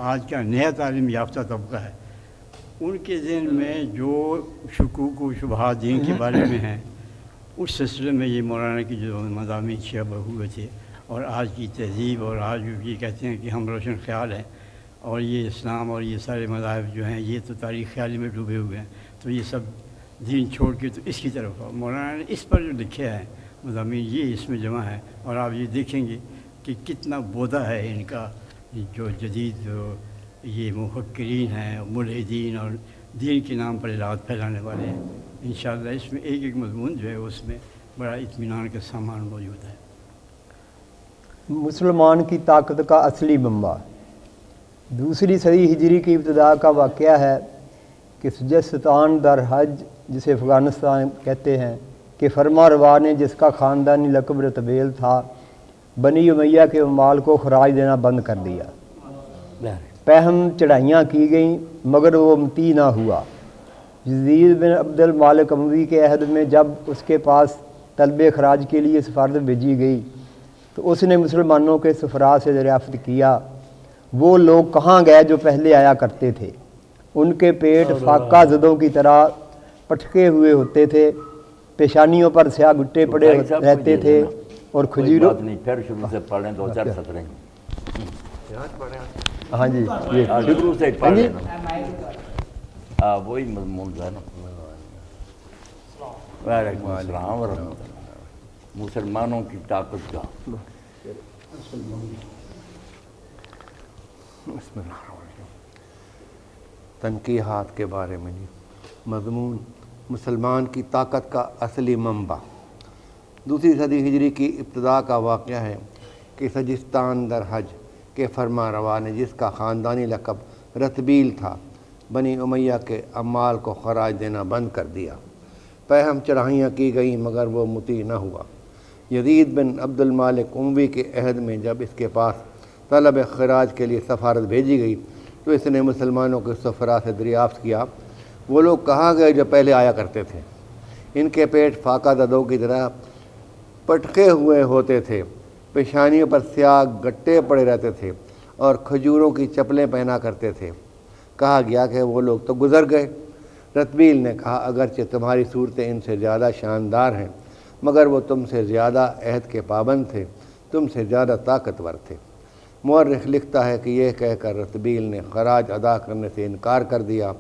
آج کا نیا تعلیم یافتہ طبقہ ہے، ان کے ذہن میں جو شکوک و شبہات دین کے بارے میں ہیں، اس سلسلے میں یہ مولانا کی جو مضامین شیعہ ہوئے تھے، اور آج کی تہذیب اور آج یہ کہتے ہیں کہ ہم روشن خیال ہیں، اور یہ اسلام اور یہ سارے مذاہب جو ہیں یہ تو تاریخ خیالی میں ڈوبے ہوئے ہیں، تو یہ سب دین چھوڑ کے تو اس کی طرف آؤ۔ مولانا نے اس پر جو لکھا ہے مضامین یہ اس میں جمع ہے، اور آپ یہ دیکھیں گے کہ کتنا بودا ہے ان کا، جو جدید جو یہ مفکرین ہیں، ملحدین اور دین کے نام پر الہات پھیلانے والے ہیں۔ انشاءاللہ اس میں ایک ایک مضمون جو ہے اس میں بڑا اطمینان کا سامان موجود ہے۔ مسلمان کی طاقت کا اصلی منبع۔ دوسری صدی ہجری کی ابتدا کا واقعہ ہے کہ سجستان در حج، جسے افغانستان کہتے ہیں، کہ فرما روا نے، جس کا خاندانی لقب رتبیل تھا، بنی امیہ کے مال کو خراج دینا بند کر دیا۔ پہم چڑھائیاں کی گئیں مگر وہ مطیع نہ ہوا۔ یزید بن عبد المالک اموی کے عہد میں جب اس کے پاس طلب خراج کے لیے سفارت بھیجی گئی تو اس نے مسلمانوں کے سفراء سے دریافت کیا وہ لوگ کہاں گئے جو پہلے آیا کرتے تھے۔ ان کے پیٹ فاقہ زدوں کی طرح پٹکے ہوئے ہوتے تھے، پیشانیوں پر سیاہ گٹے پڑے رہتے تھے، اور کھجوروں پھر شروع سے پڑھیں دو چار سطریں۔ ہاں جی شروع سے پڑھ لینا، ہاں وہی مضمون جو ہے نا۔ وعلیکم السلام ورحمۃ اللہ۔ مسلمانوں کی طاقت کا تنقیحات کے بارے میں جی۔ مضمون مسلمان کی طاقت کا اصلی منبع۔ دوسری صدی ہجری کی ابتدا کا واقعہ ہے کہ سجستان در حج کے فرما روا نے، جس کا خاندانی لقب رتبیل تھا، بنی امیہ کے اموال کو خراج دینا بند کر دیا۔ پہم چڑھائیاں کی گئیں مگر وہ مطیع نہ ہوا۔ یزید بن عبد المالک اموی کے عہد میں جب اس کے پاس طلب خراج کے لیے سفارت بھیجی گئی تو اس نے مسلمانوں کے سفراء سے دریافت کیا وہ لوگ کہاں گئے جو پہلے آیا کرتے تھے۔ ان کے پیٹ فاقہ زدوں کی طرح پٹکے ہوئے ہوتے تھے، پیشانیوں پر سیاہ گٹے پڑے رہتے تھے، اور کھجوروں کی چپلیں پہنا کرتے تھے۔ کہا گیا کہ وہ لوگ تو گزر گئے۔ رتبیل نے کہا اگرچہ تمہاری صورتیں ان سے زیادہ شاندار ہیں مگر وہ تم سے زیادہ عہد کے پابند تھے، تم سے زیادہ طاقتور تھے۔ مورخ لکھتا ہے کہ یہ کہہ کر رتبیل نے خراج ادا کرنے سے انکار کر دیا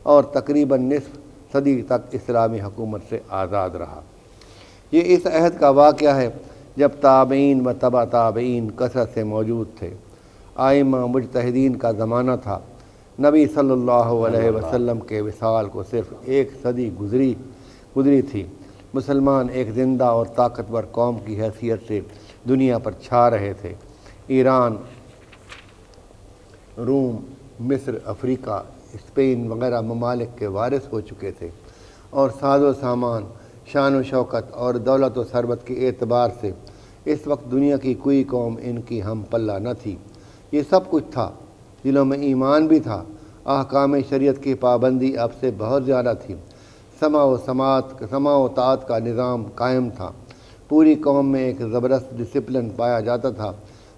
اور تقریباً نصف صدی تک اسلامی حکومت سے آزاد رہا۔ یہ اس عہد کا واقعہ ہے جب تابعین و تبع تابعین کثرت سے موجود تھے، ائمہ مجتہدین کا زمانہ تھا۔ نبی صلی اللہ علیہ وسلم کے وصال کو صرف ایک صدی گزری تھی۔ مسلمان ایک زندہ اور طاقتور قوم کی حیثیت سے دنیا پر چھا رہے تھے۔ ایران، روم، مصر، افریقہ، اسپین وغیرہ ممالک کے وارث ہو چکے تھے، اور ساز و سامان، شان و شوکت اور دولت و ثروت کے اعتبار سے اس وقت دنیا کی کوئی قوم ان کی ہم پلہ نہ تھی۔ یہ سب کچھ تھا، دلوں میں ایمان بھی تھا، احکام شریعت کی پابندی اب سے بہت زیادہ تھی، سمع و طاعت کا نظام قائم تھا، پوری قوم میں ایک زبردست ڈسپلن پایا جاتا تھا۔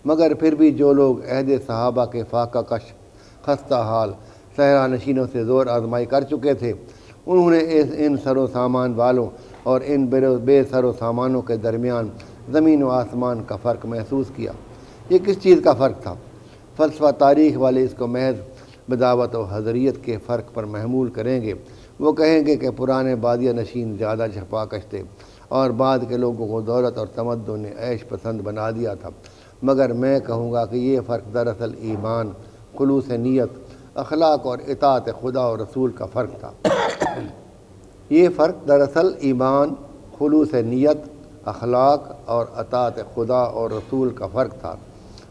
مگر پھر بھی جو لوگ عہد صحابہ کے فاقہ کش خستہ حال صحرا نشینوں سے زور آزمائی کر چکے تھے، انہوں نے ان سر و سامان والوں اور ان بے سر و سامانوں کے درمیان زمین و آسمان کا فرق محسوس کیا۔ یہ کس چیز کا فرق تھا؟ فلسفہ تاریخ والے اس کو محض بداوت و حضریت کے فرق پر محمول کریں گے۔ وہ کہیں گے کہ پرانے بادیہ نشین زیادہ جھپاکش تھے اور بعد کے لوگوں کو دولت اور تمدن نے عیش پسند بنا دیا تھا۔ مگر میں کہوں گا کہ یہ فرق دراصل ایمان، خلوص نیت، اخلاق اور اطاعت خدا اور رسول کا فرق تھا۔ یہ فرق دراصل ایمان، خلوص نیت، اخلاق اور اطاعت خدا اور رسول کا فرق تھا۔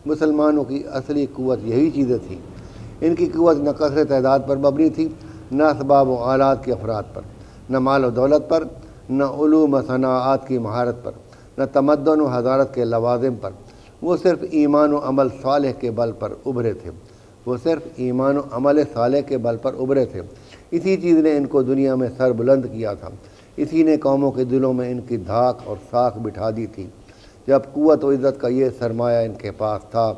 مسلمانوں کی اصلی قوت یہی چیزیں تھیں۔ ان کی قوت نہ کثرت تعداد پر مبنی تھی، نہ اسباب و آلات کے افراد پر، نہ مال و دولت پر، نہ علوم و صناعات کی مہارت پر، نہ تمدن و حضارت کے لوازم پر۔ وہ صرف ایمان و عمل صالح کے بل پر ابھرے تھے۔ اسی چیز نے ان کو دنیا میں سر بلند کیا تھا، اسی نے قوموں کے دلوں میں ان کی دھاک اور ساکھ بٹھا دی تھی۔ جب قوت و عزت کا یہ سرمایہ ان کے پاس تھا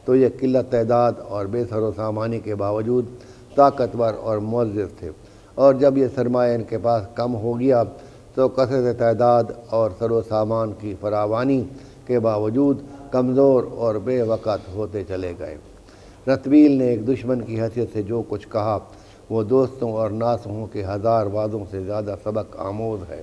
تو یہ قلت تعداد اور بے سر و سامانی کے باوجود طاقتور اور معزز تھے، اور جب یہ سرمایہ ان کے پاس کم ہو گیا تو کثرت تعداد اور سر و سامان کی فراوانی کے باوجود کمزور اور بے وقت ہوتے چلے گئے۔ رتبیل نے ایک دشمن کی حیثیت سے جو کچھ کہا وہ دوستوں اور ناصحوں کے ہزار وعدوں سے زیادہ سبق آموز ہے۔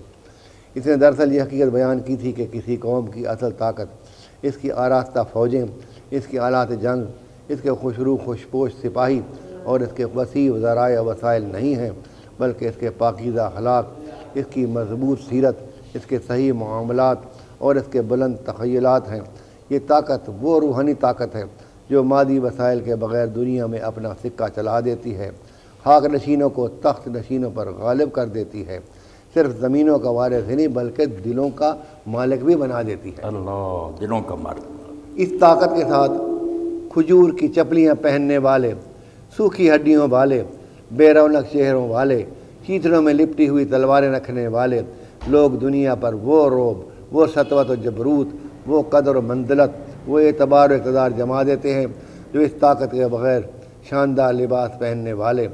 اس نے دراصل یہ حقیقت بیان کی تھی کہ کسی قوم کی اصل طاقت اس کی آراستہ فوجیں، اس کی آلات جنگ، اس کے خوشرو خوشپوش سپاہی اور اس کے وسیع ذرائع وسائل نہیں ہیں، بلکہ اس کے پاکیزہ اخلاق، اس کی مضبوط سیرت، اس کے صحیح معاملات اور اس کے بلند تخیلات ہیں۔ یہ طاقت وہ روحانی طاقت ہے جو مادی وسائل کے بغیر دنیا میں اپنا سکہ چلا دیتی ہے، خاک نشینوں کو تخت نشینوں پر غالب کر دیتی ہے، صرف زمینوں کا وارث ہی نہیں بلکہ دلوں کا مالک بھی بنا دیتی ہے۔ اللہ، دلوں کا مالک۔ اس طاقت کے ساتھ کھجور کی چپلیاں پہننے والے، سوکھی ہڈیوں والے، بے رونق چہروں والے، چیتڑوں میں لپٹی ہوئی تلواریں رکھنے والے لوگ دنیا پر وہ روب، وہ سطوت و جبروت، وہ قدر و منزلت، وہ اعتبار و اقتدار جما دیتے ہیں جو اس طاقت کے بغیر شاندار لباس پہننے والے،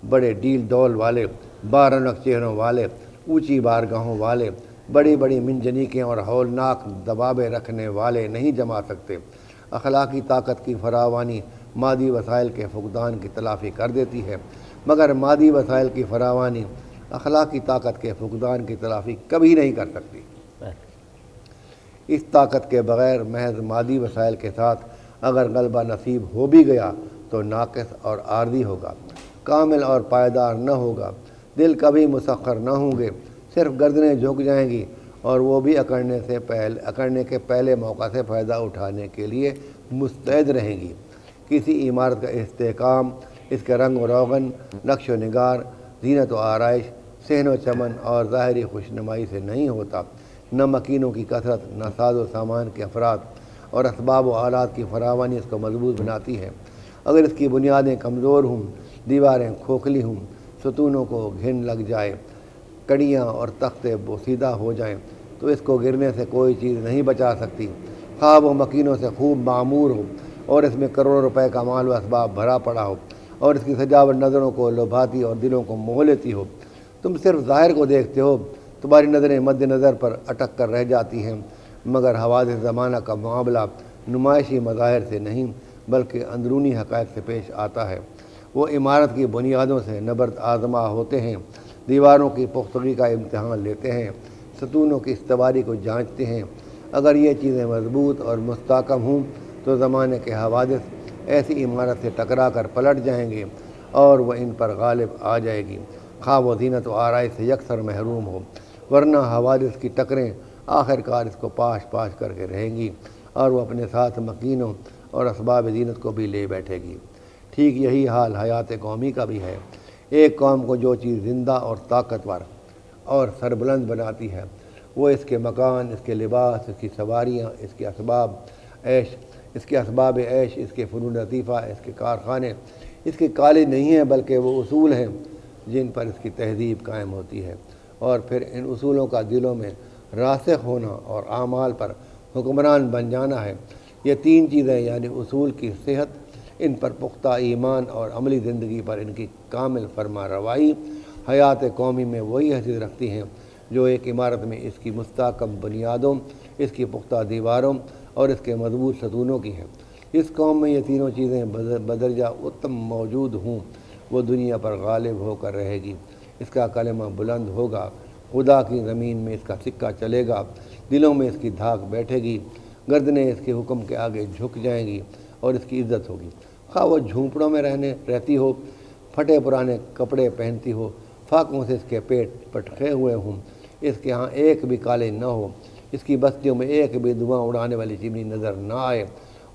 بڑے ڈیل ڈول والے، بارونق چہروں والے، اونچی بارگاہوں والے، بڑی بڑی منجنیقیں اور ہولناک دبابے رکھنے والے نہیں جما سکتے۔ اخلاقی طاقت کی فراوانی مادی وسائل کے فقدان کی تلافی کر دیتی ہے، مگر مادی وسائل کی فراوانی اخلاقی طاقت کے فقدان کی تلافی کبھی نہیں کر سکتی۔ اس طاقت کے بغیر محض مادی وسائل کے ساتھ اگر غلبہ نصیب ہو بھی گیا تو ناقص اور عارضی ہوگا، کامل اور پائیدار نہ ہوگا۔ دل کبھی مسخر نہ ہوں گے، صرف گردنیں جھک جائیں گی، اور وہ بھی اکڑنے کے پہلے موقع سے فائدہ اٹھانے کے لیے مستعد رہیں گی۔ کسی عمارت کا استحکام اس کے رنگ و روغن، نقش و نگار، زینت و آرائش، صحن و چمن اور ظاہری خوشنمائی سے نہیں ہوتا، نہ مکینوں کی کثرت، نہ ساز و سامان کے افراد اور اسباب و آلات کی فراوانی اس کو مضبوط بناتی ہے۔ اگر اس کی بنیادیں کمزور ہوں، دیواریں کھوکھلی ہوں، ستونوں کو گھن لگ جائے، کڑیاں اور تختے بوسیدہ ہو جائیں تو اس کو گرنے سے کوئی چیز نہیں بچا سکتی، خواہ وہ مکینوں سے خوب معمور ہو اور اس میں کروڑوں روپے کا مال و اسباب بھرا پڑا ہو اور اس کی سجاوٹ نظروں کو لبھاتی اور دلوں کو موہ لیتی ہو۔ تم صرف ظاہر کو دیکھتے ہو، تمہاری نظریں مد نظر پر اٹک کر رہ جاتی ہیں، مگر حوادث زمانہ کا معاملہ نمائشی مظاہر سے نہیں بلکہ اندرونی حقائق سے پیش آتا ہے۔ وہ عمارت کی بنیادوں سے نبرد آزما ہوتے ہیں، دیواروں کی پختگی کا امتحان لیتے ہیں، ستونوں کی استواری کو جانچتے ہیں۔ اگر یہ چیزیں مضبوط اور مستحکم ہوں تو زمانے کے حوادث ایسی عمارت سے ٹکرا کر پلٹ جائیں گے اور وہ ان پر غالب آ جائے گی، خواہ وہ زینت و آرائش سے یکسر محروم ہو، ورنہ حوادث کی ٹکریں آخر کار اس کو پاش پاش کر کے رہیں گی اور وہ اپنے ساتھ مکینوں اور اسباب زینت کو بھی لے بیٹھے گی۔ ٹھیک یہی حال حیات قومی کا بھی ہے۔ ایک قوم کو جو چیز زندہ اور طاقتور اور سربلند بناتی ہے وہ اس کے مکان، اس کے لباس، اس کی سواریاں، اس کے اسباب عیش، اس کے فنون لطیفہ، اس کے کارخانے، اس کے کالج نہیں ہیں بلکہ وہ اصول ہیں جن پر اس کی تہذیب قائم ہوتی ہے، اور پھر ان اصولوں کا دلوں میں راسخ ہونا اور اعمال پر حکمران بن جانا ہے۔ یہ تین چیزیں یعنی اصول کی صحت، ان پر پختہ ایمان اور عملی زندگی پر ان کی کامل فرما روائی حیات قومی میں وہی حیثیت رکھتی ہیں جو ایک عمارت میں اس کی مستحکم بنیادوں، اس کی پختہ دیواروں اور اس کے مضبوط ستونوں کی ہیں۔ اس قوم میں یہ تینوں چیزیں بدرجہ اتم موجود ہوں، وہ دنیا پر غالب ہو کر رہے گی، اس کا کلمہ بلند ہوگا، خدا کی زمین میں اس کا سکہ چلے گا، دلوں میں اس کی دھاک بیٹھے گی، گردنیں اس کے حکم کے آگے جھک جائیں گی اور اس کی عزت ہوگی، خواہ وہ جھونپڑوں میں رہتی ہو، پھٹے پرانے کپڑے پہنتی ہو، فاقوں سے اس کے پیٹ پٹخے ہوئے ہوں، اس کے ہاں ایک بھی کالج نہ ہو، اس کی بستیوں میں ایک بھی دھواں اڑانے والی چمنی نظر نہ آئے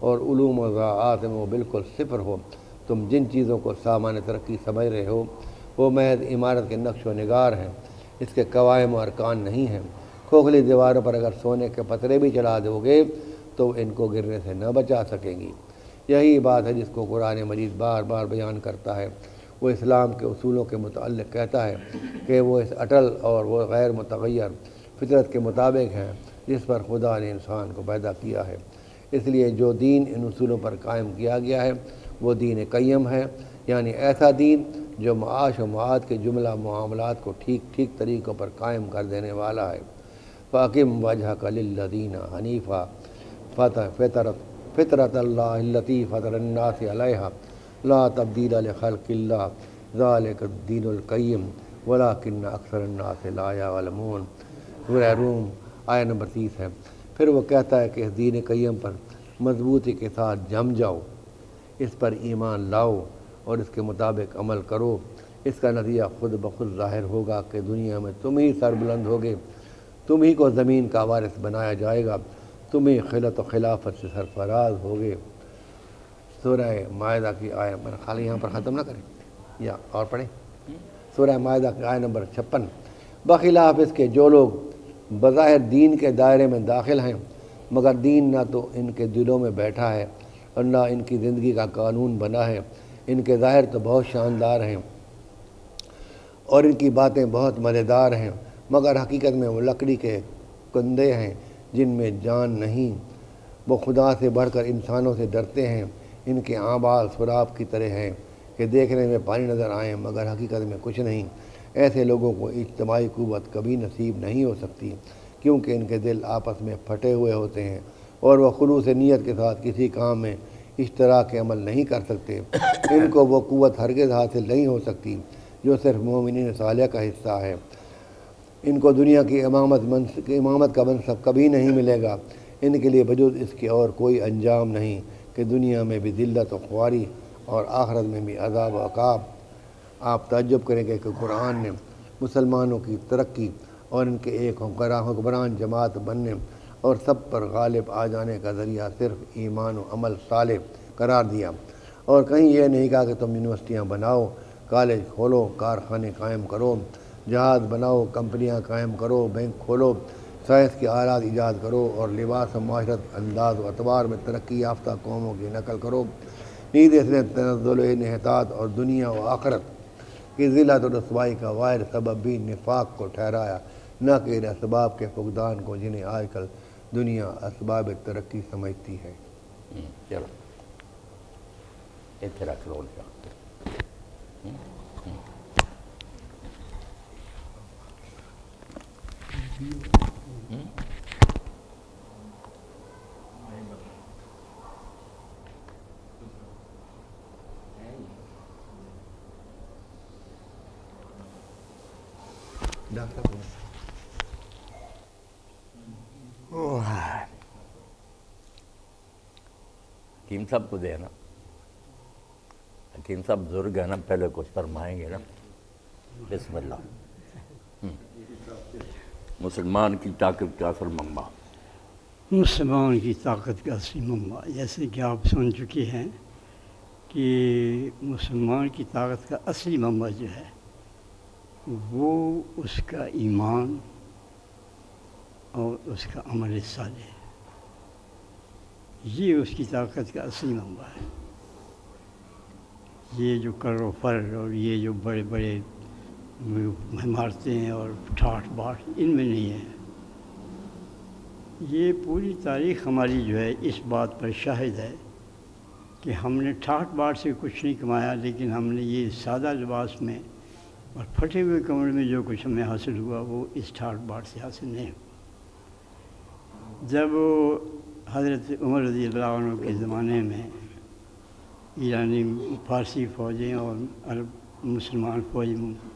اور علوم و زراعت میں وہ بالکل صفر ہو۔ تم جن چیزوں کو سامان ترقی سمجھ رہے ہو وہ محض عمارت کے نقش و نگار ہیں، اس کے قوائم و ارکان نہیں ہیں۔ کھوکھلی دیواروں پر اگر سونے کے پترے بھی چلا دو گے تو ان کو گرنے سے نہ بچا سکیں گی۔ یہی بات ہے جس کو قرآن مجید بار بار بیان کرتا ہے۔ وہ اسلام کے اصولوں کے متعلق کہتا ہے کہ وہ اس اٹل اور وہ غیر متغیر فطرت کے مطابق ہیں جس پر خدا نے انسان کو پیدا کیا ہے۔ اس لیے جو دین ان اصولوں پر قائم کیا گیا ہے وہ دین قیم ہے، یعنی ایسا دین جو معاش و معاد کے جملہ معاملات کو ٹھیک طریقوں پر قائم کر دینے والا ہے۔ فَأَقِمْ وَجْهَكَ لِلَّذِينَ حَنِيفًا فطرت اللہ التی فطر الناس علیہا لا تبدیل لخلق اللہ ذالک الدین القیم ولکن اکثر الناس لا یعلمون۔ سورہ روم آیہ نمبر 30 ہے۔ پھر وہ کہتا ہے کہ اس دین قیم پر مضبوطی کے ساتھ جم جاؤ، اس پر ایمان لاؤ اور اس کے مطابق عمل کرو۔ اس کا نتیجہ خود بخود ظاہر ہوگا کہ دنیا میں تم ہی سربلند ہوگے، تم ہی کو زمین کا وارث بنایا جائے گا، تم ہی خلت و خلافت سے سرفراز ہوگے۔ سورہ مائدہ کی آیہ میں خالی یہاں پر ختم نہ کریں یا اور پڑھیں۔ سورہ مائدہ کی آیہ نمبر 56، بخلاف اس کے جو لوگ بظاہر دین کے دائرے میں داخل ہیں مگر دین نہ تو ان کے دلوں میں بیٹھا ہے اور نہ ان کی زندگی کا قانون بنا ہے، ان کے ظاہر تو بہت شاندار ہیں اور ان کی باتیں بہت مزیدار ہیں، مگر حقیقت میں وہ لکڑی کے کندے ہیں جن میں جان نہیں۔ وہ خدا سے بڑھ کر انسانوں سے ڈرتے ہیں، ان کے اعمال سراب کی طرح ہیں کہ دیکھنے میں پانی نظر آئیں مگر حقیقت میں کچھ نہیں۔ ایسے لوگوں کو اجتماعی قوت کبھی نصیب نہیں ہو سکتی کیونکہ ان کے دل آپس میں پھٹے ہوئے ہوتے ہیں اور وہ خلوص نیت کے ساتھ کسی کام میں اشتراک عمل نہیں کر سکتے۔ ان کو وہ قوت ہرگز حاصل نہیں ہو سکتی جو صرف مومنین صالح کا حصہ ہے۔ ان کو دنیا کی امامت کا منصب کبھی نہیں ملے گا، ان کے لیے بجز اس کے اور کوئی انجام نہیں کہ دنیا میں بھی ذلت و خواری اور آخرت میں بھی عذاب و عقاب۔ آپ تعجب کریں گے کہ قرآن نے مسلمانوں کی ترقی اور ان کے ایک حکمران جماعت بننے اور سب پر غالب آ جانے کا ذریعہ صرف ایمان و عمل صالح قرار دیا، اور کہیں یہ نہیں کہا کہ تم یونیورسٹیاں بناؤ، کالج کھولو، کارخانے قائم کرو، جہاز بناؤ، کمپنیاں قائم کرو، بینک کھولو، سائنس کے آلات ایجاد کرو اور لباس و معاشرت انداز و اعتبار میں ترقی یافتہ قوموں کی نقل کرو۔ نیز اس نے تنزل و انحطاط اور دنیا و آخرت کی ذلت و رسوائی کا واحد سبب بھی نفاق کو ٹھہرایا، نہ کہ ان اسباب کے فقدان کو جنہیں آج کل دنیا اسباب ترقی سمجھتی ہے۔ چلو اتنے رکھ لو جا۔ حکیم صاحب کو دے نا، حکیم صاحب بزرگ ہے نا، پہلے کچھ فرمائیں گے نا۔ بسم اللہ۔ مسلمان کی طاقت کا اصل منبع۔ مسلمان کی طاقت کا اصلی منبع، جیسے کہ آپ سن چکے ہیں کہ مسلمان کی طاقت کا اصلی منبع جو ہے وہ اس کا ایمان اور اس کا عمل صالح، یہ اس کی طاقت کا اصلی منبع ہے۔ یہ جو کر و فر اور یہ جو بڑے بڑے عمارتیں اور ٹھاٹ باٹ ان میں نہیں ہے۔ یہ پوری تاریخ ہماری جو ہے اس بات پر شاہد ہے کہ ہم نے ٹھاٹ باٹ سے کچھ نہیں کمایا، لیکن ہم نے یہ سادہ لباس میں اور پھٹے ہوئے کمرے میں جو کچھ ہمیں حاصل ہوا وہ اس ٹھاٹ باٹ سے حاصل نہیں ہوا۔ جب حضرت عمر رضی اللہ عنہ کے زمانے میں ایرانی فارسی فوجیں اور عرب مسلمان فوج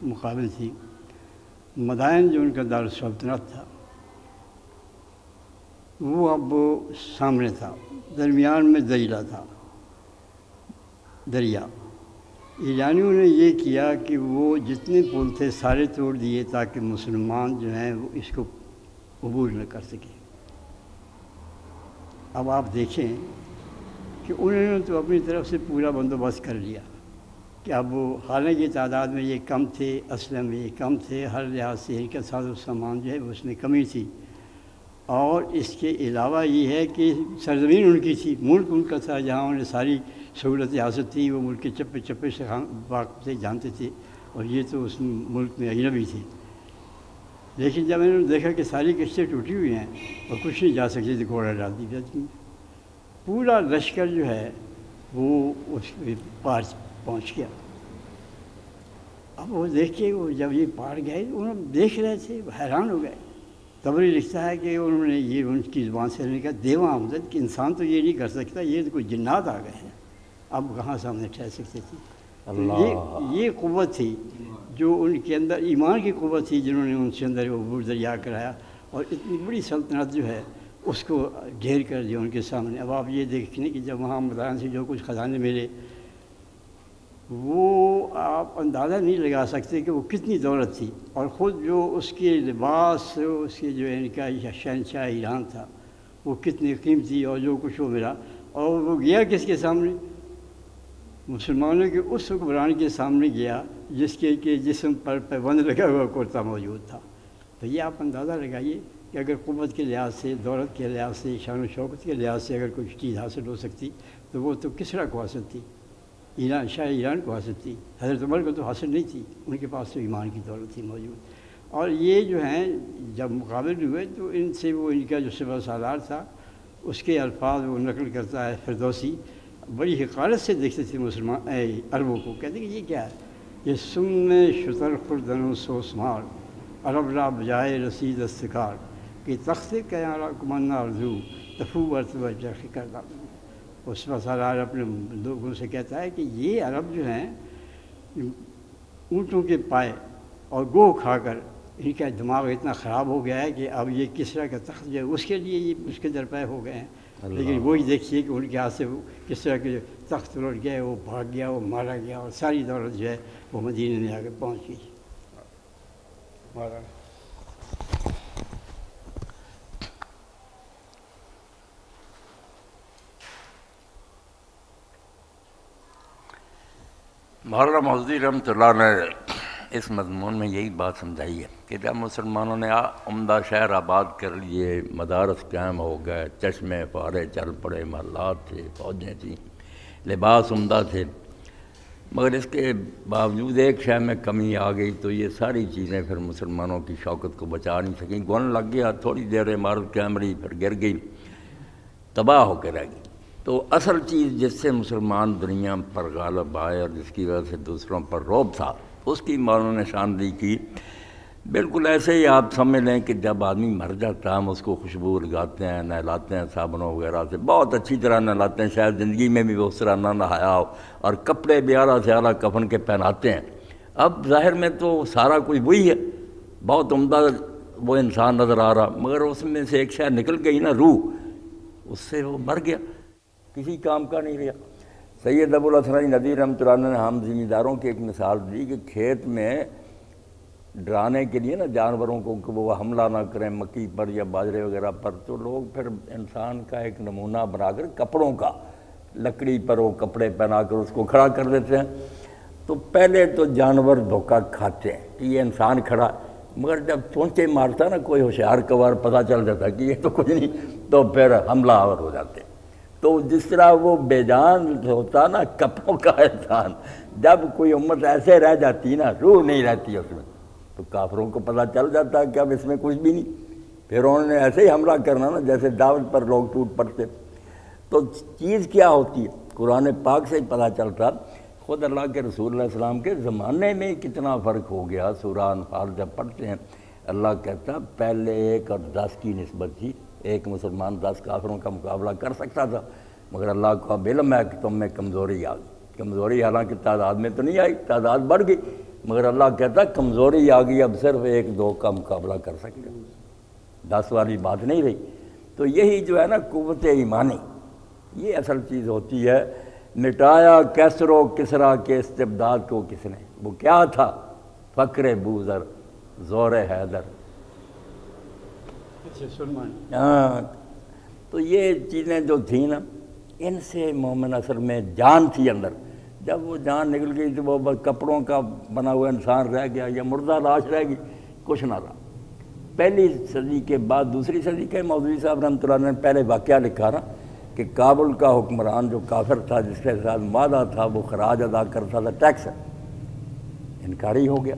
مقابل تھی، مدائن جو ان کا دارالسلطنت تھا وہ اب سامنے تھا، درمیان میں دجلہ تھا، دریا۔ ایرانیوں نے یہ کیا کہ وہ جتنے پل تھے سارے توڑ دیے تاکہ مسلمان جو ہیں وہ اس کو عبور نہ کر سکیں۔ اب آپ دیکھیں کہ انہوں نے تو اپنی طرف سے پورا بندوبست کر لیا کہ اب وہ حالانکہ تعداد میں یہ کم تھے، اسلحے میں یہ کم تھے، ہر لحاظ سے ان کا ساز و سامان جو ہے اس میں کمی تھی، اور اس کے علاوہ یہ ہے کہ سرزمین ان کی تھی، ملک ان کا تھا، جہاں انہیں ساری سہولت حاصل تھی، وہ ملک کے چپے چپے سے واقف سے جانتے تھے، اور یہ تو اس ملک میں اجنبی تھے۔ لیکن جب انہوں نے دیکھا کہ ساری کشتیں ٹوٹی ہوئی ہیں اور کچھ نہیں جا سکتی تو گھوڑا ڈال دی جاتی ہیں، پورا لشکر جو ہے وہ اس کے پار پہنچ گیا. اب وہ دیکھ کے وہ جب یہ پار گئے انہوں دیکھ رہے تھے، حیران ہو گئے. طبری لکھتا ہے کہ انہوں نے یہ ان کی زبان سے نے کہا دیوا آمدد کہ انسان تو یہ نہیں کر سکتا، یہ تو کوئی جنات آ گئے ہیں، اب کہاں سامنے ٹھہر سکتے تھے. یہ قوت تھی جو ان کے اندر، ایمان کی قوت تھی جنہوں نے ان سے اندر وہ عبور دریا کرایا، اور اتنی بڑی سلطنت جو ہے اس کو گھیر کر دیا ان کے سامنے. اب آپ یہ دیکھیں کہ جب وہاں مدائن سے جو کچھ خزانے ملے وہ آپ اندازہ نہیں لگا سکتے کہ وہ کتنی دولت تھی، اور خود جو اس کے لباس، اس کے جو ان کا شہنشاہ ایران تھا وہ کتنی قیمتی، اور جو کچھ وہ ملا، اور وہ گیا کس کے سامنے؟ مسلمانوں کے اس حکمران کے سامنے گیا جس کے جسم پر پیبند لگا ہوا کرتا موجود تھا. تو یہ آپ اندازہ لگائیے کہ اگر قوت کے لحاظ سے، دولت کے لحاظ سے، شان و شوکت کے لحاظ سے اگر کوئی چیز حاصل ہو سکتی تو وہ تو کسریٰ کو حاصل تھی، شاہ ایران کو حاصل تھی. حضرت عمر کو تو حاصل نہیں تھی، ان کے پاس تو ایمان کی دولت تھی موجود. اور یہ جو ہیں جب مقابل ہوئے تو ان سے وہ ان کا جو سپہ سالار تھا اس کے الفاظ وہ نقل کرتا ہے فردوسی، بڑی حقارت سے دیکھتے تھے مسلمان عربوں کو، کہتے کہ یہ کیا ہے؟ یہ سن شتر خوردن و سوسمار عرب را بجائے رسید استکار کہ تخت کیارا کمنا اردو تفو ورتبہ جرخ کردہ. اس پر سالار اپنے لوگوں سے کہتا ہے کہ یہ عرب جو ہیں اونٹوں کے پائے اور گو کھا کر ان کا دماغ اتنا خراب ہو گیا ہے کہ اب یہ کسریٰ کا تخت جو ہے اس کے لیے یہ اس کے درپے ہو گئے ہیں. لیکن وہی دیکھیے کہ ان کے ہاتھ سے کسریٰ کے جو تخت لوٹ گیا، وہ بھاگ گیا، وہ مارا گیا، اور ساری دولت جو ہے وہ مدینے میں آ کے پہنچ گئی. مولانا مودودی رحمۃ اللہ نے اس مضمون میں یہی بات سمجھائی ہے کہ جب مسلمانوں نے عمدہ شہر آباد کر لیے، مدارس قائم ہو گئے، چشمے فوارے چل پڑے، محلات تھے، فوجیں تھیں، لباس عمدہ تھے، مگر اس کے باوجود ایک شے میں کمی آ گئی تو یہ ساری چیزیں پھر مسلمانوں کی شوکت کو بچا نہیں سکیں. گن لگ گیا، تھوڑی دیر عمارت قائم رہی، پھر گر گئی، تباہ ہو کے رہ گئی. تو اصل چیز جس سے مسلمان دنیا پر غالب آئے اور جس کی وجہ سے دوسروں پر رعب تھا، اس کی مولانا نے نشاندہی کی. بالکل ایسے ہی آپ سمجھ لیں کہ جب آدمی مر جاتا ہے ہم اس کو خوشبو لگاتے ہیں، نہلاتے ہیں صابنوں وغیرہ سے، بہت اچھی طرح نہلاتے ہیں، شاید زندگی میں بھی وہ اس طرح نہ نہایا ہو، اور کپڑے بھی اعلیٰ سے اعلیٰ کفن کے پہناتے ہیں. اب ظاہر میں تو سارا کوئی وہی ہے، بہت عمدہ وہ انسان نظر آ رہا، مگر اس میں سے ایک شے نکل گئی نا، روح، اس سے وہ مر گیا، کسی کام کا نہیں رہا. سید ابوالحسن ندوی رحمۃ اللہ نے ہم زمینداروں کی ایک مثال دی کہ کھیت میں ڈرانے کے لیے نا جانوروں کو کہ وہ حملہ نہ کریں مکئی پر یا باجرے وغیرہ پر، تو لوگ پھر انسان کا ایک نمونہ بنا کر کپڑوں کا، لکڑی پر وہ کپڑے پہنا کر اس کو کھڑا کر دیتے ہیں. تو پہلے تو جانور دھوکہ کھاتے ہیں کہ یہ انسان کھڑا، مگر جب چونچے مارتا نا کوئی ہوشیار کوار، پتہ چل جاتا کہ یہ تو کچھ نہیں، تو پھر حملہ آور ہو جاتے. تو جس طرح وہ بے جان ہوتا نا کپڑوں کا انسان، جب کوئی امت ایسے رہ جاتی نا، روح نہیں رہتی اس میں، تو کافروں کو پتہ چل جاتا کہ اب اس میں کچھ بھی نہیں، پھر انہوں نے ایسے ہی حملہ کرنا نا جیسے دعوت پر لوگ ٹوٹ پڑتے. تو چیز کیا ہوتی ہے قرآن پاک سے ہی پتہ چلتا. خود اللہ کے رسول علیہ السلام کے زمانے میں کتنا فرق ہو گیا. سورہ انفال جب پڑھتے ہیں اللہ کہتا پہلے 1 اور 10 کی نسبت تھی، ایک مسلمان 10 کافروں کا مقابلہ کر سکتا تھا، مگر اللہ کو اب علم ہے کہ تم میں کمزوری آ گئی. کمزوری حالانکہ تعداد میں تو نہیں آئی، تعداد بڑھ گئی، مگر اللہ کہتا کمزوری آ گئی، اب صرف 1-2 کا مقابلہ کر سکتے، 10 والی بات نہیں رہی. تو یہی جو ہے نا قوت ایمانی، یہ اصل چیز ہوتی ہے. مٹایا کیسر و کسریٰ کے استبداد کو کس نے، وہ کیا تھا؟ فقر بوذر، زور حیدر. ہاں، تو یہ چیزیں جو تھیں نا، ان سے مومن اصل میں جان تھی اندر. جب وہ جان نکل گئی تو وہ بس کپڑوں کا بنا ہوا انسان رہ گیا یا مردہ لاش رہ گئی، کچھ نہ رہا. پہلی صدی کے بعد دوسری صدی کے مودودی صاحب رحمۃ اللہ نے پہلے واقعہ لکھا نا کہ کابل کا حکمران جو کافر تھا، جس کے ساتھ معاہدہ تھا، وہ خراج ادا کرتا تھا، ٹیکس انکاری ہو گیا.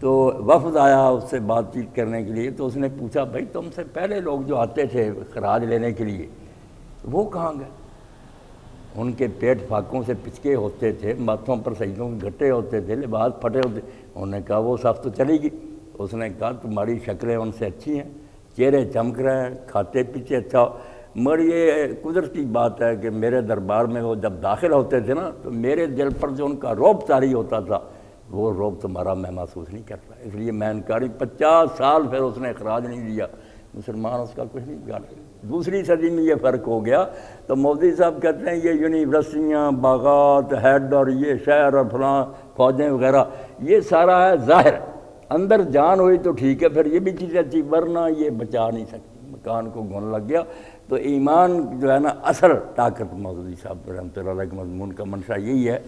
تو وفد آیا اس سے بات چیت کرنے کے لیے، تو اس نے پوچھا بھائی تم سے پہلے لوگ جو آتے تھے خراج لینے کے لیے وہ کہاں گئے؟ ان کے پیٹ فاقوں سے پچکے ہوتے تھے، ماتھوں پر سجدوں کے گھٹے ہوتے تھے، لباس پھٹے ہوتے. انہوں نے کہا وہ صف تو چلے گی. اس نے کہا تمہاری شکلیں ان سے اچھی ہیں، چہرے چمک رہے ہیں، کھاتے پیچھے اچھا ہو. مگر یہ قدرتی بات ہے کہ میرے دربار میں وہ جب داخل ہوتے تھے نا تو میرے دل پر جو ان کا رعب طاری ہوتا تھا وہ رعب تمہارا میں محسوس نہیں کرتا، اس لیے میں انکاری. 50 سال پھر اس نے اخراج نہیں دیا. مسلمان اس کا کچھ نہیں بگاڑ. دوسری صدی میں یہ فرق ہو گیا تو مودی صاحب کہتے ہیں یہ یونیورسٹیاں، باغات، ہیڈ اور یہ شہر اور فلاں فوجیں وغیرہ یہ سارا ہے ظاہر، اندر جان ہوئی تو ٹھیک ہے پھر یہ بھی چیزیں اچھی، ورنہ یہ بچا نہیں سکتی. مکان کو گھن لگ گیا. تو ایمان جو ہے نا اصل طاقت مودودی صاحب رحمۃ اللہ علیہ کے مضمون کا منشا یہی ہے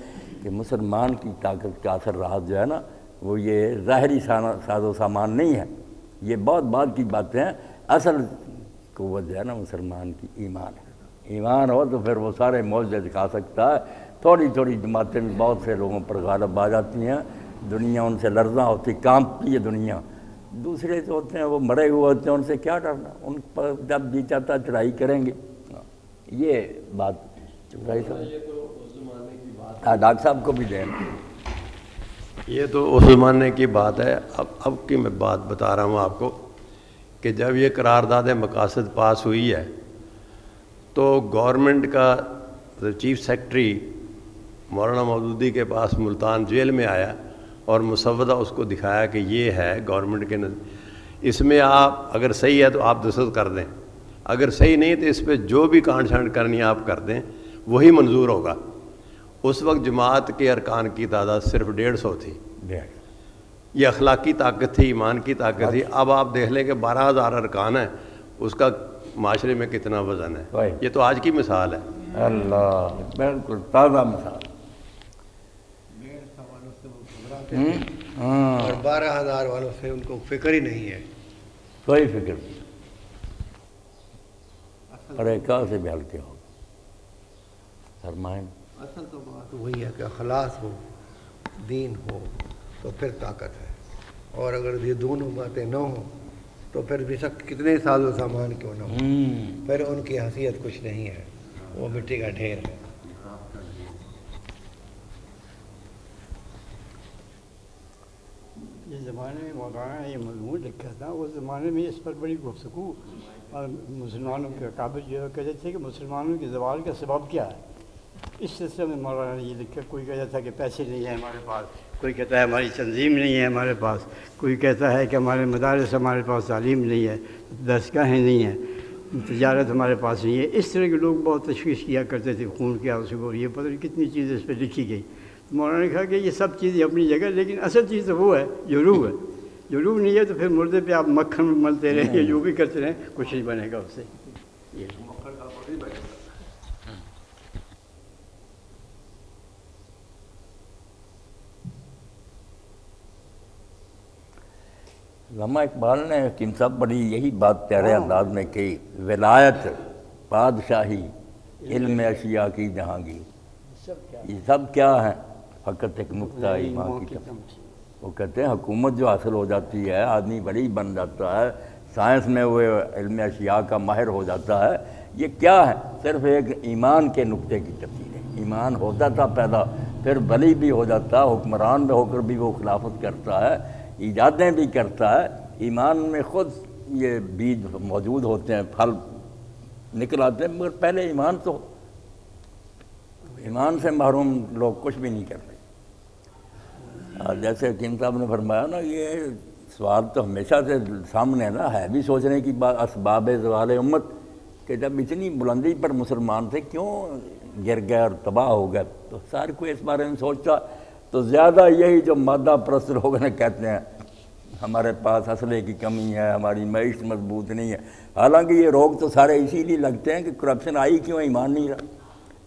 کہ مسلمان کی طاقت کا اثر راز جو ہے نا وہ یہ ظاہری ساز و سامان نہیں ہے، یہ بہت بعد کی باتیں ہیں. اصل قوت جو ہے نا مسلمان کی ایمان ہے. ایمان ہو تو پھر وہ سارے معجزے دکھا سکتا ہے. تھوڑی تھوڑی جماعتیں بھی بہت سے لوگوں پر غالب آ جاتی ہیں، دنیا ان سے لرزاں ہوتی، کانپتی ہے دنیا. دوسرے جو ہوتے ہیں وہ مرے ہوئے ہوتے ہیں، ان سے کیا ڈرنا، ان پر جب جی چاہتا چڑھائی کریں گے. یہ بات ڈاکٹر صاحب کو بھی دیں. یہ تو اس زمانے کی بات ہے. اب کی میں بات بتا رہا ہوں آپ کو کہ جب یہ قرارداد مقاصد پاس ہوئی ہے تو گورنمنٹ کا چیف سیکرٹری مولانا مودودی کے پاس ملتان جیل میں آیا اور مسودہ اس کو دکھایا کہ یہ ہے گورنمنٹ کے اس میں آپ اگر صحیح ہے تو آپ دستخط کر دیں، اگر صحیح نہیں تو اس پہ جو بھی کانٹ چھانٹ کرنی ہے آپ کر دیں، وہی منظور ہوگا. اس وقت جماعت کے ارکان کی تعداد صرف 150 تھی. یہ اخلاقی طاقت تھی، ایمان کی طاقت تھی. اب آپ دیکھ لیں کہ 12,000 ارکان ہیں، اس کا معاشرے میں کتنا وزن ہے. یہ تو آج کی مثال ہے. اللہ بالکل تازہ مثال. اور 12,000 والوں سے ان کو فکر ہی نہیں ہے، کوئی فکر نہیں. ارے کہاں سے بھی ہلکے ہو فرمائیں. اصل تو بات وہی ہے کہ اخلاص ہو، دین ہو تو پھر طاقت ہے. اور اگر یہ دونوں باتیں نہ ہوں تو پھر بے شک کتنے ساز و سامان کیوں نہ ہو، پھر ان کی حیثیت کچھ نہیں ہے، وہ مٹی کا ڈھیر ہے. جس زمانے میں مولانا یہ مضمون لکھا تھا اس زمانے میں اس پر بڑی گفتگو اور مسلمانوں کے قابل جو کہتے تھے کہ مسلمانوں کے زوال کا سبب کیا ہے. اس سلسلے میں مولانا نے یہ لکھا. کوئی کہتا تھا کہ پیسے نہیں ہیں ہمارے پاس، کوئی کہتا ہے ہماری تنظیم نہیں ہے ہمارے پاس، کوئی کہتا ہے کہ ہمارے مدارس ہمارے پاس تعلیم نہیں ہے، درسگاہیں نہیں ہیں، تجارت ہمارے پاس نہیں ہے. اس طرح کے لوگ بہت تشویش کیا کرتے تھے خون کے آنسو کو. یہ پتہ نہیں کتنی چیزیں اس پہ لکھی گئی. مولانا نے کہا کہ یہ سب چیزیں اپنی جگہ، لیکن اصل چیز تو وہ ہے جو روح ہے. جو روح نہیں ہے تو پھر مردے پہ آپ مکھن ملتے رہیں یا جو بھی کرتے رہیں کچھ نہیں بنے گا اس سے. علامہ اقبال نے حکیم صاحب بڑی یہی بات پیارے انداز میں کہی. ولایت، بادشاہی، علم اشیاء کی جہانگیر، یہ سب کیا ہے؟ فقط ایک نقطہ ایمان کی طرف. وہ کہتے ہیں حکومت جو حاصل ہو جاتی ہے، آدمی بڑی بن جاتا ہے، سائنس میں وہ علم اشیاء کا ماہر ہو جاتا ہے، یہ کیا ہے؟ صرف ایک ایمان کے نقطے کی تفصیل ہے. ایمان ہوتا تھا پیدا، پھر ولی بھی ہو جاتا، حکمران میں ہو کر بھی وہ خلافت کرتا ہے، ایجادیں بھی کرتا ہے. ایمان میں خود یہ بیج موجود ہوتے ہیں، پھل نکل آتے ہیں، مگر پہلے ایمان تو، ایمان سے محروم لوگ کچھ بھی نہیں کرتے. جیسے حکیم صاحب نے فرمایا نا، یہ سوال تو ہمیشہ سے سامنے نا ہے بھی سوچنے کی بات. اسباب زوال امت کہ جب اتنی بلندی پر مسلمان تھے کیوں گر گئے اور تباہ ہو گئے، تو سارے کوئی اس بارے میں سوچتا. تو زیادہ یہی جو مادہ پرست لوگ نے کہتے ہیں ہمارے پاس اسلحے کی کمی ہے، ہماری معیشت مضبوط نہیں ہے. حالانکہ یہ روگ تو سارے اسی لیے لگتے ہیں کہ کرپشن آئی کیوں، ایمان نہیں رہا.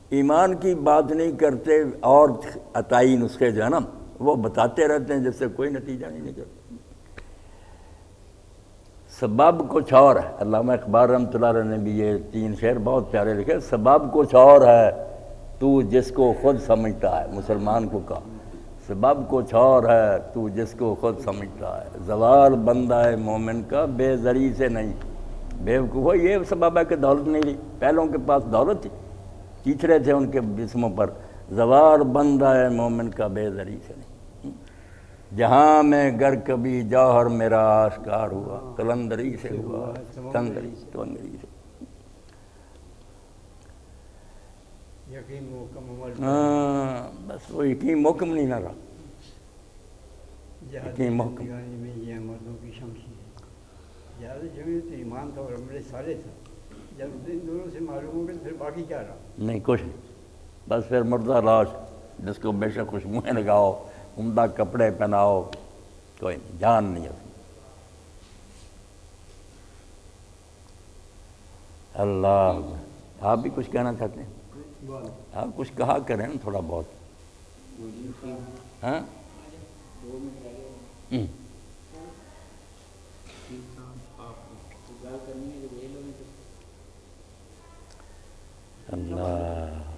ایمان کی بات نہیں کرتے اور عطائی نسخے جو ہے نا وہ بتاتے رہتے ہیں جس سے کوئی نتیجہ نہیں نکلتا. سبب کچھ اور ہے. علامہ اقبال رحمۃ اللہ علیہ نے بھی یہ 3 شعر بہت پیارے لکھے. سبب کچھ اور ہے تو جس کو خود سمجھتا ہے. مسلمان کو کہا سبب کچھ اور ہے تو جس کو خود سمجھتا ہے. زوال بندہ ہے مومن کا بے زری سے نہیں. بیوقوف یہ سبب ہے کہ دولت نہیں لی. پہلوں کے پاس دولت تھی، چیچڑے تھے ان کے جسموں پر، زوار بندہ ہے مومن کا بے زری سے نہیں، جہاں میں گر کبھی جوہر میرا آشکار ہوا، کلندری سے ہوا، کلندری سے یقین محکم عمل بس وہ یقین محکم نہیں نہ رہا، جہاد یقین محکم۔ زندگانی میں یہ مردوں کی شمشیر ہے۔ جہاد جمعی تو ایمان تھا اور عمل صالح تھا، جب ان دونوں سے معلوم ہو گیا تو پھر باقی کیا رہا؟ نہیں کچھ نہیں، بس پھر مردہ لاش جس کو بے شک خوشبوئیں لگاؤ، عمدہ کپڑے پہناؤ، کوئی نہیں، جان نہیں ہے۔ اللہ، آپ بھی کچھ کہنا چاہتے ہیں؟ آپ کچھ کہا کریں نا تھوڑا بہت، ہاں؟ اللہ